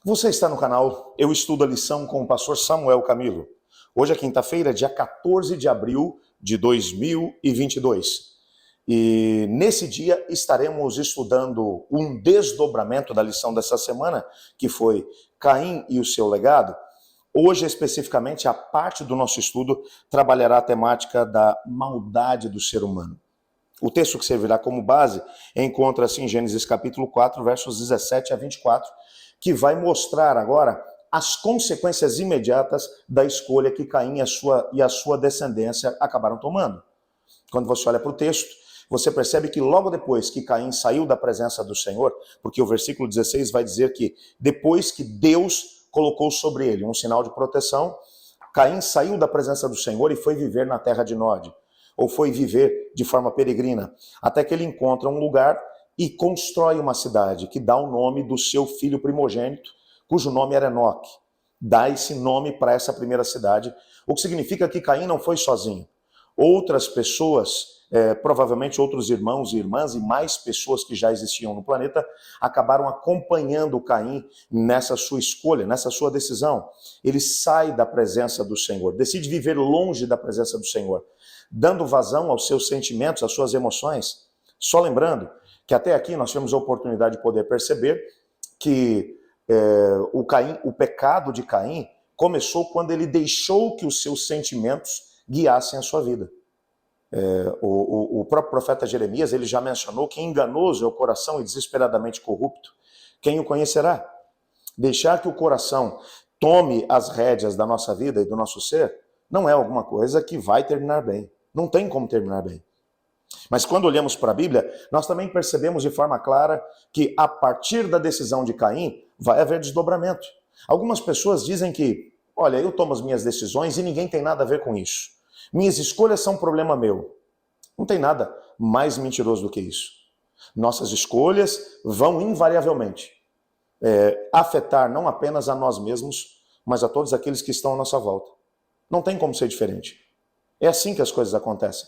Você está no canal Eu Estudo a Lição com o pastor Samuel Camilo. Hoje é quinta-feira, dia 14 de abril de 2022. E nesse dia estaremos estudando um desdobramento da lição dessa semana, que foi Caim e o seu legado. Hoje, especificamente, a parte do nosso estudo trabalhará a temática da maldade do ser humano. O texto que servirá como base encontra-se em Gênesis capítulo 4, versos 17 a 24, que vai mostrar agora as consequências imediatas da escolha que Caim e a sua descendência acabaram tomando. Quando você olha para o texto, você percebe que logo depois que Caim saiu da presença do Senhor, porque o versículo 16 vai dizer que depois que Deus colocou sobre ele um sinal de proteção, Caim saiu da presença do Senhor e foi viver na terra de Nod, ou foi viver de forma peregrina, até que ele encontra um lugar e constrói uma cidade que dá o nome do seu filho primogênito, cujo nome era Enoque. Dá esse nome para essa primeira cidade, o que significa que Caim não foi sozinho. Outras pessoas, provavelmente outros irmãos e irmãs e mais pessoas que já existiam no planeta, acabaram acompanhando Caim nessa sua escolha, nessa sua decisão. Ele sai da presença do Senhor, decide viver longe da presença do Senhor, dando vazão aos seus sentimentos, às suas emoções. Só lembrando que até aqui nós tivemos a oportunidade de poder perceber que o pecado de Caim começou quando ele deixou que os seus sentimentos guiassem a sua vida. O próprio profeta Jeremias, ele já mencionou que enganoso é o coração e desesperadamente corrupto. Quem o conhecerá? Deixar que o coração tome as rédeas da nossa vida e do nosso ser não é alguma coisa que vai terminar bem. Não tem como terminar bem. Mas quando olhamos para a Bíblia, nós também percebemos de forma clara que a partir da decisão de Caim, vai haver desdobramento. Algumas pessoas dizem que, olha, eu tomo as minhas decisões e ninguém tem nada a ver com isso. Minhas escolhas são um problema meu. Não tem nada mais mentiroso do que isso. Nossas escolhas vão invariavelmente afetar não apenas a nós mesmos, mas a todos aqueles que estão à nossa volta. Não tem como ser diferente. É assim que as coisas acontecem.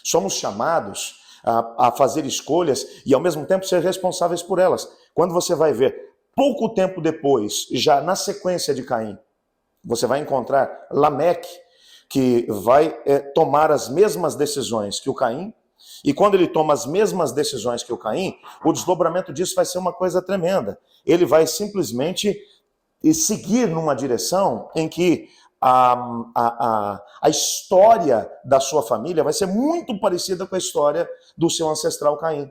Somos chamados a fazer escolhas e ao mesmo tempo ser responsáveis por elas. Quando você vai ver, pouco tempo depois, já na sequência de Caim, você vai encontrar Lameque, que vai tomar as mesmas decisões que o Caim, e quando ele toma as mesmas decisões que o Caim, o desdobramento disso vai ser uma coisa tremenda. Ele vai simplesmente seguir numa direção em que a história da sua família vai ser muito parecida com a história do seu ancestral Caim.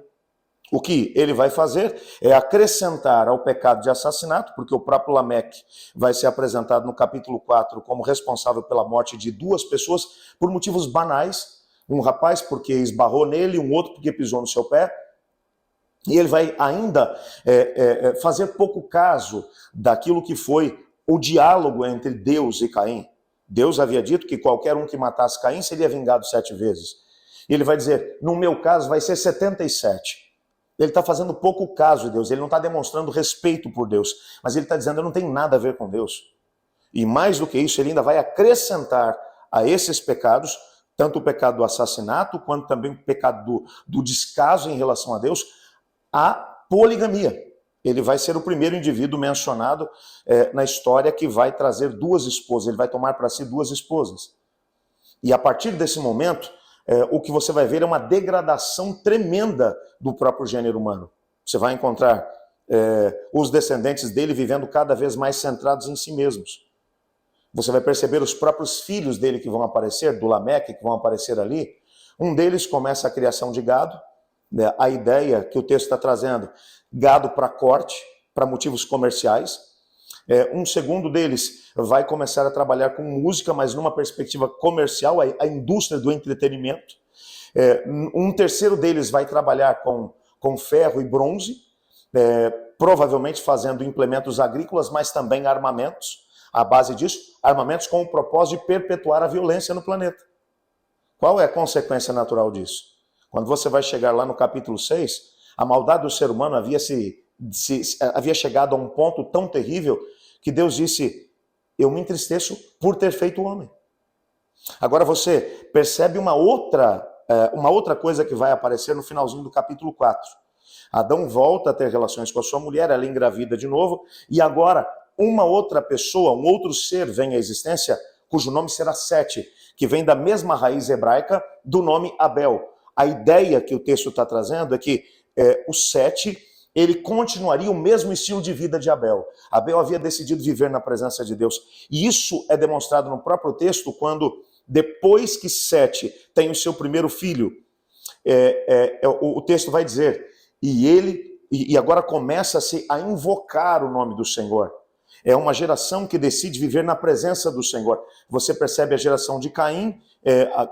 O que ele vai fazer é acrescentar ao pecado de assassinato, porque o próprio Lameque vai ser apresentado no capítulo 4 como responsável pela morte de duas pessoas por motivos banais. Um rapaz porque esbarrou nele, um outro porque pisou no seu pé. E ele vai ainda fazer pouco caso daquilo que foi o diálogo entre Deus e Caim. Deus havia dito que qualquer um que matasse Caim seria vingado 7 vezes. E ele vai dizer, no meu caso vai ser 77. Ele está fazendo pouco caso de Deus, ele não está demonstrando respeito por Deus, mas ele está dizendo, eu não tenho nada a ver com Deus. E mais do que isso, ele ainda vai acrescentar a esses pecados, tanto o pecado do assassinato, quanto também o pecado do descaso em relação a Deus, a poligamia. Ele vai ser o primeiro indivíduo mencionado na história que vai trazer 2 esposas, ele vai tomar para si 2 esposas. E a partir desse momento, o que você vai ver é uma degradação tremenda do próprio gênero humano. Você vai encontrar os descendentes dele vivendo cada vez mais centrados em si mesmos. Você vai perceber os próprios filhos dele que vão aparecer, do Lameque, que vão aparecer ali. Um deles começa a criação de gado, a ideia que o texto está trazendo, gado para corte, para motivos comerciais. Um segundo deles vai começar a trabalhar com música, mas numa perspectiva comercial, a indústria do entretenimento. Um terceiro deles vai trabalhar com ferro e bronze, provavelmente fazendo implementos agrícolas, mas também armamentos. À base disso, armamentos com o propósito de perpetuar a violência no planeta. Qual é a consequência natural disso? Quando você vai chegar lá no capítulo 6, a maldade do ser humano havia chegado a um ponto tão terrível que Deus disse, eu me entristeço por ter feito o homem. Agora você percebe uma outra coisa que vai aparecer no finalzinho do capítulo 4. Adão volta a ter relações com a sua mulher, ela engravida de novo, e agora uma outra pessoa, um outro ser vem à existência, cujo nome será Sete, que vem da mesma raiz hebraica do nome Abel. A ideia que o texto está trazendo é que o Sete, ele continuaria o mesmo estilo de vida de Abel. Abel havia decidido viver na presença de Deus. E isso é demonstrado no próprio texto, quando, depois que Sete tem o seu primeiro filho, o texto vai dizer, e agora começa-se a invocar o nome do Senhor. É uma geração que decide viver na presença do Senhor. Você percebe a geração de Caim,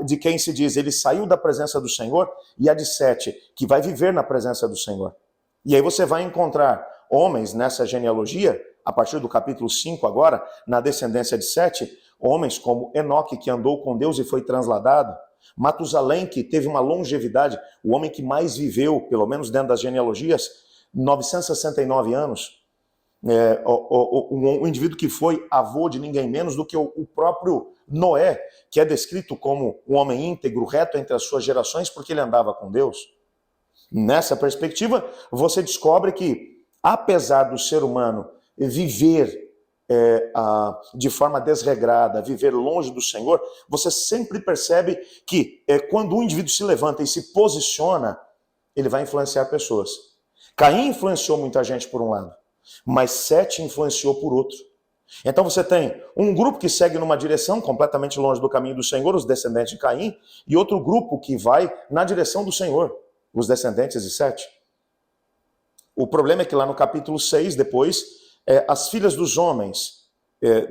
de quem se diz, ele saiu da presença do Senhor, e a de Sete, que vai viver na presença do Senhor. E aí você vai encontrar homens nessa genealogia, a partir do capítulo 5 agora, na descendência de Sete, homens como Enoque, que andou com Deus e foi transladado, Matusalém, que teve uma longevidade, o homem que mais viveu, pelo menos dentro das genealogias, 969 anos, um indivíduo que foi avô de ninguém menos do que o próprio Noé, que é descrito como um homem íntegro, reto entre as suas gerações, porque ele andava com Deus. Nessa perspectiva, você descobre que, apesar do ser humano viver de forma desregrada, viver longe do Senhor, você sempre percebe que quando um indivíduo se levanta e se posiciona, ele vai influenciar pessoas. Caim influenciou muita gente por um lado, mas Sete influenciou por outro. Então você tem um grupo que segue numa direção completamente longe do caminho do Senhor, os descendentes de Caim, e outro grupo que vai na direção do Senhor, os descendentes de Sete. O problema é que lá no capítulo 6, depois, as filhas dos homens,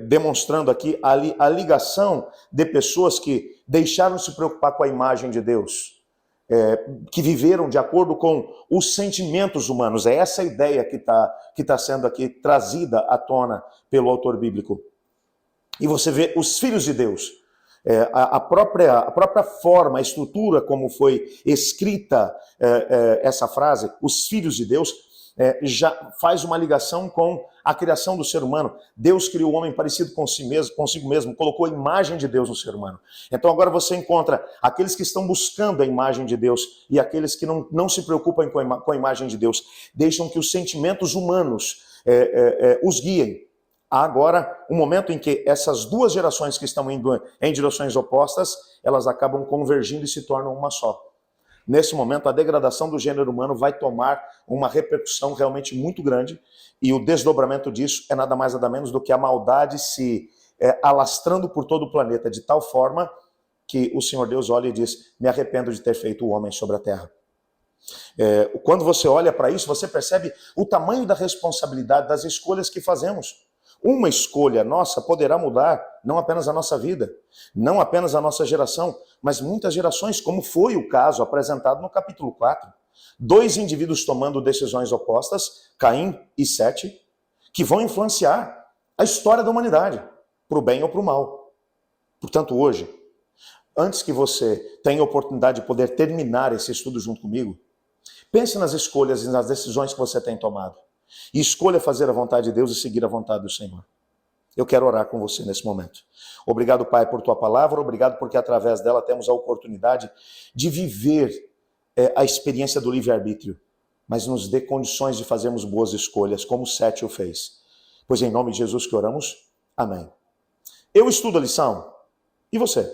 demonstrando aqui a ligação de pessoas que deixaram de se preocupar com a imagem de Deus, que viveram de acordo com os sentimentos humanos. É essa a ideia que tá sendo aqui trazida à tona pelo autor bíblico. E você vê os filhos de Deus, a própria forma, a estrutura como foi escrita essa frase, os filhos de Deus, já faz uma ligação com a criação do ser humano. Deus criou o homem parecido consigo mesmo, colocou a imagem de Deus no ser humano. Então agora você encontra aqueles que estão buscando a imagem de Deus e aqueles que não se preocupam com a imagem de Deus, deixam que os sentimentos humanos os guiem. Há agora um momento em que essas duas gerações que estão indo em direções opostas, elas acabam convergindo e se tornam uma só. Nesse momento, a degradação do gênero humano vai tomar uma repercussão realmente muito grande, e o desdobramento disso é nada mais nada menos do que a maldade se alastrando por todo o planeta, de tal forma que o Senhor Deus olha e diz, me arrependo de ter feito o homem sobre a terra. Quando você olha para isso, você percebe o tamanho da responsabilidade das escolhas que fazemos. Uma escolha nossa poderá mudar não apenas a nossa vida, não apenas a nossa geração, mas muitas gerações, como foi o caso apresentado no capítulo 4. Dois indivíduos tomando decisões opostas, Caim e Sete, que vão influenciar a história da humanidade, para o bem ou para o mal. Portanto, hoje, antes que você tenha a oportunidade de poder terminar esse estudo junto comigo, pense nas escolhas e nas decisões que você tem tomado. E escolha fazer a vontade de Deus e seguir a vontade do Senhor. Eu quero orar com você nesse momento. Obrigado, Pai, por tua palavra. Obrigado porque através dela temos a oportunidade de viver a experiência do livre-arbítrio. Mas nos dê condições de fazermos boas escolhas, como Sete o fez. Pois em nome de Jesus que oramos. Amém. Eu estudo a lição. E você?